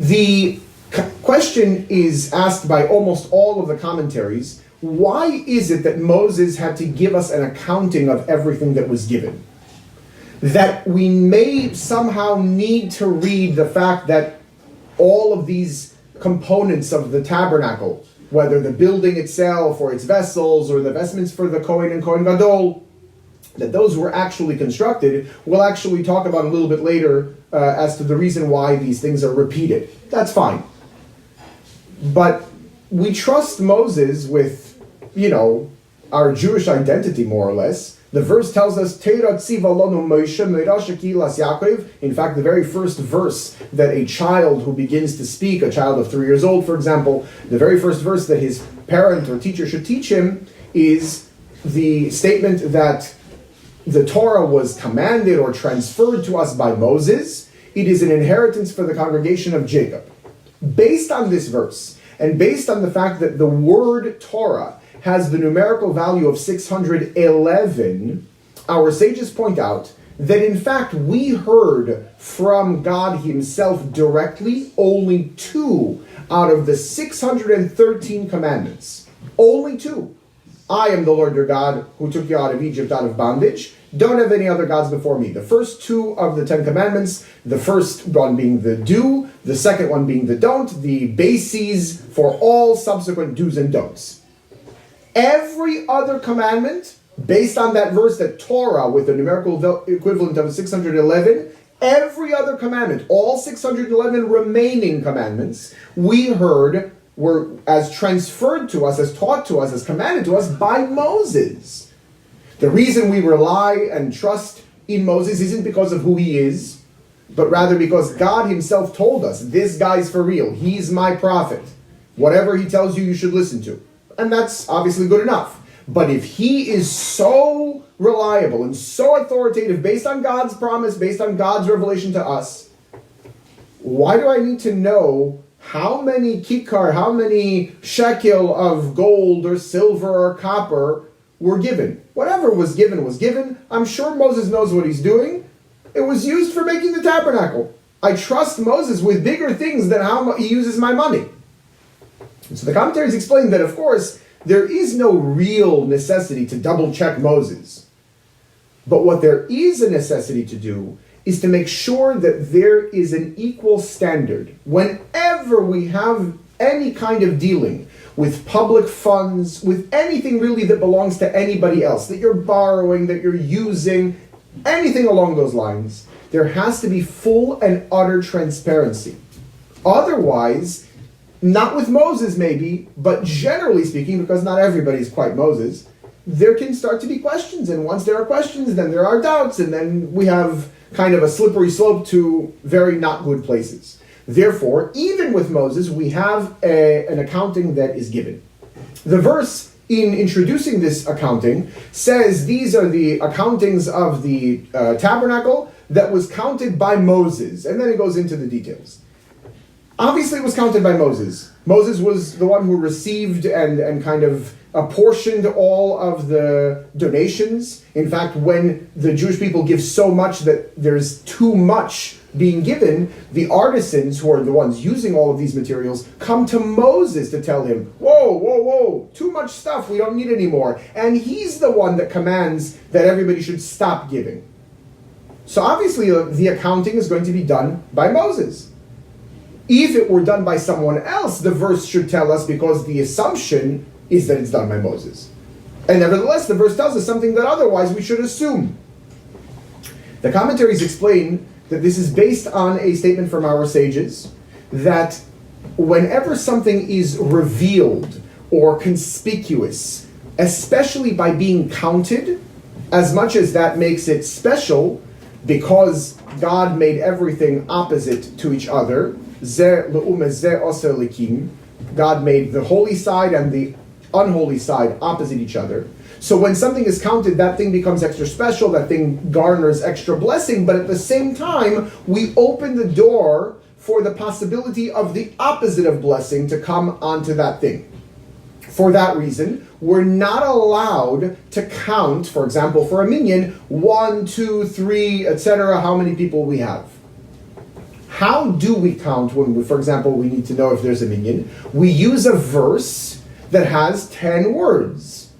The question is asked by almost all of the commentaries, why is it that Moses had to give us an accounting of everything that was given? That we may somehow need to read the fact that all of these components of the tabernacle, whether the building itself or its vessels or the vestments for the Kohen and Kohen Gadol, that those were actually constructed. We'll actually talk about a little bit later as to the reason why these things are repeated. That's fine. But we trust Moses with, our Jewish identity, more or less. The verse tells us, Torah Q Moshe Yaakov. In fact, the very first verse that a child who begins to speak, a child of 3 years old, for example, the very first verse that his parent or teacher should teach him is the statement that the Torah was commanded or transferred to us by Moses. It is an inheritance for the congregation of Jacob. Based on this verse, and based on the fact that the word Torah has the numerical value of 611, our sages point out that in fact we heard from God himself directly only 2 out of the 613 commandments. Only 2. I am the Lord your God who took you out of Egypt, out of bondage. Don't have any other gods before me. The first 2 of the 10 commandments, the first one being the do, the second one being the don't, the bases for all subsequent do's and don'ts. Every other commandment, based on that verse, that Torah, with the numerical equivalent of 611, every other commandment, all 611 remaining commandments, we heard were as transferred to us, as taught to us, as commanded to us by Moses. The reason we rely and trust in Moses isn't because of who he is, but rather because God himself told us, this guy's for real, he's my prophet. Whatever he tells you, you should listen to. And that's obviously good enough. But if he is so reliable and so authoritative, based on God's promise, based on God's revelation to us, why do I need to know how many kikar, how many shekel of gold or silver or copper were given? Whatever was given was given. I'm sure Moses knows what he's doing. It was used for making the tabernacle. I trust Moses with bigger things than how he uses my money. And so the commentaries explain that, of course, there is no real necessity to double-check Moses. But what there is a necessity to do is to make sure that there is an equal standard. Whenever we have any kind of dealing with public funds, with anything really that belongs to anybody else, that you're borrowing, that you're using, anything along those lines, there has to be full and utter transparency. Otherwise, not with Moses maybe, but generally speaking, because not everybody is quite Moses, there can start to be questions. And once there are questions, then there are doubts, and then we have kind of a slippery slope to very not good places. Therefore, even with Moses, we have an accounting that is given. The verse in introducing this accounting says these are the accountings of the tabernacle that was counted by Moses. And then it goes into the details. Obviously, it was counted by Moses. Moses was the one who received and kind of apportioned all of the donations. In fact, when the Jewish people give so much that there's too much being given, the artisans, who are the ones using all of these materials, come to Moses to tell him, whoa, too much stuff, we don't need any more. And he's the one that commands that everybody should stop giving. So obviously, the accounting is going to be done by Moses. If it were done by someone else, the verse should tell us, because the assumption is that it's done by Moses. And nevertheless, the verse tells us something that otherwise we should assume. The commentaries explain that this is based on a statement from our sages, that whenever something is revealed or conspicuous, especially by being counted, as much as that makes it special, because God made everything opposite to each other, God made the holy side and the unholy side opposite each other. So when something is counted, that thing becomes extra special, that thing garners extra blessing, but at the same time, we open the door for the possibility of the opposite of blessing to come onto that thing. For that reason, we're not allowed to count, for example, for a minyan, 1, 2, 3, etc., how many people we have. How do we count when, we, for example, we need to know if there's a minyan? We use a verse that has 10 words.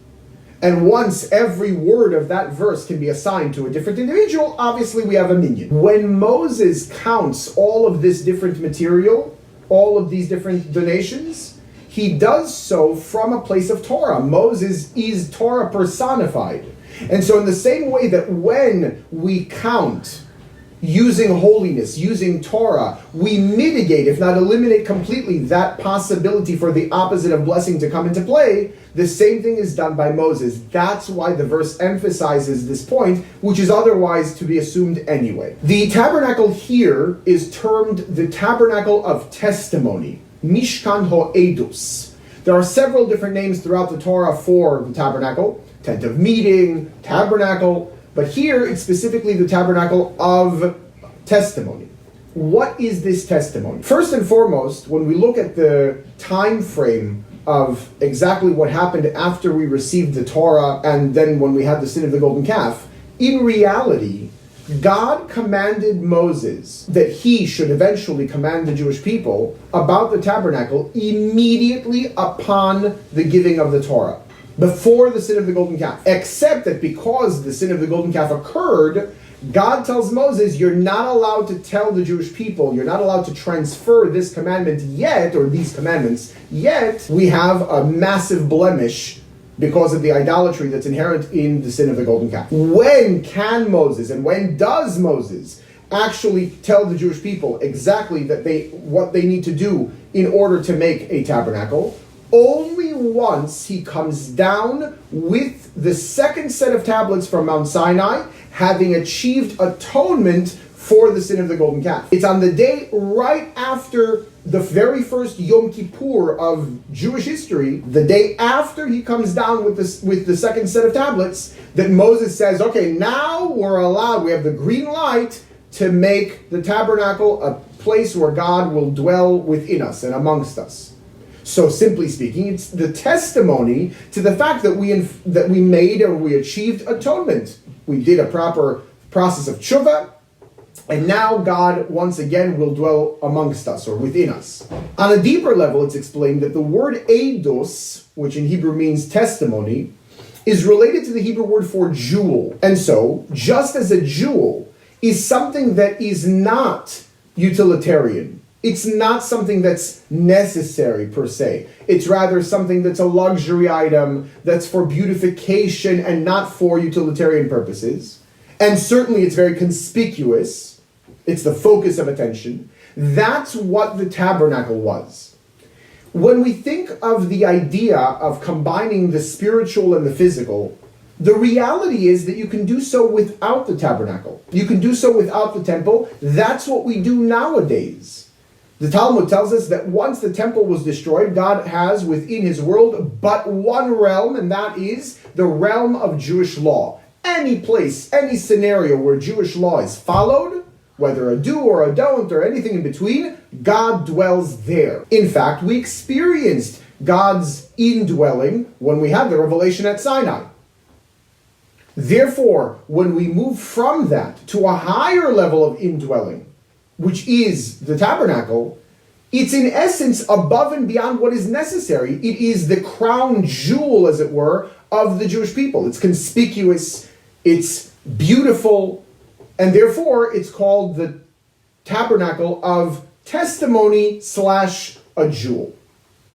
And once every word of that verse can be assigned to a different individual, obviously we have a minyan. When Moses counts all of this different material, all of these different donations, he does so from a place of Torah. Moses is Torah personified. And so in the same way that when we count using holiness, using Torah, we mitigate, if not eliminate completely, that possibility for the opposite of blessing to come into play, the same thing is done by Moses. That's why the verse emphasizes this point, which is otherwise to be assumed anyway. The tabernacle here is termed the tabernacle of testimony, Mishkan Ho'edus. There are several different names throughout the Torah for the tabernacle, tent of meeting, tabernacle, but here it's specifically the tabernacle of testimony. What is this testimony? First and foremost, when we look at the time frame of exactly what happened after we received the Torah and then when we had the sin of the golden calf, in reality, God commanded Moses that he should eventually command the Jewish people about the tabernacle immediately upon the giving of the Torah, before the sin of the golden calf. Except that because the sin of the golden calf occurred, God tells Moses, you're not allowed to tell the Jewish people, you're not allowed to transfer this commandment yet, or these commandments yet. We have a massive blemish because of the idolatry that's inherent in the sin of the golden calf. When can Moses, and when does Moses actually tell the Jewish people exactly that what they need to do in order to make a tabernacle? Only once he comes down with the second set of tablets from Mount Sinai, having achieved atonement for the sin of the golden calf. It's on the day right after the very first Yom Kippur of Jewish history, the day after he comes down with the second set of tablets, that Moses says, okay, now we're allowed, we have the green light to make the tabernacle a place where God will dwell within us and amongst us. So simply speaking, it's the testimony to the fact that we made or we achieved atonement. We did a proper process of tshuva, and now God once again will dwell amongst us or within us. On a deeper level, it's explained that the word eidos, which in Hebrew means testimony, is related to the Hebrew word for jewel. And so, just as a jewel is something that is not utilitarian, it's not something that's necessary per se. It's rather something that's a luxury item, that's for beautification and not for utilitarian purposes. And certainly it's very conspicuous. It's the focus of attention. That's what the tabernacle was. When we think of the idea of combining the spiritual and the physical, the reality is that you can do so without the tabernacle. You can do so without the temple. That's what we do nowadays. The Talmud tells us that once the temple was destroyed, God has within his world but one realm, and that is the realm of Jewish law. Any place, any scenario where Jewish law is followed, whether a do or a don't or anything in between, God dwells there. In fact, we experienced God's indwelling when we had the revelation at Sinai. Therefore, when we move from that to a higher level of indwelling, which is the tabernacle, it's in essence above and beyond what is necessary. It is the crown jewel, as it were, of the Jewish people. It's conspicuous, it's beautiful, and therefore it's called the tabernacle of testimony / a jewel.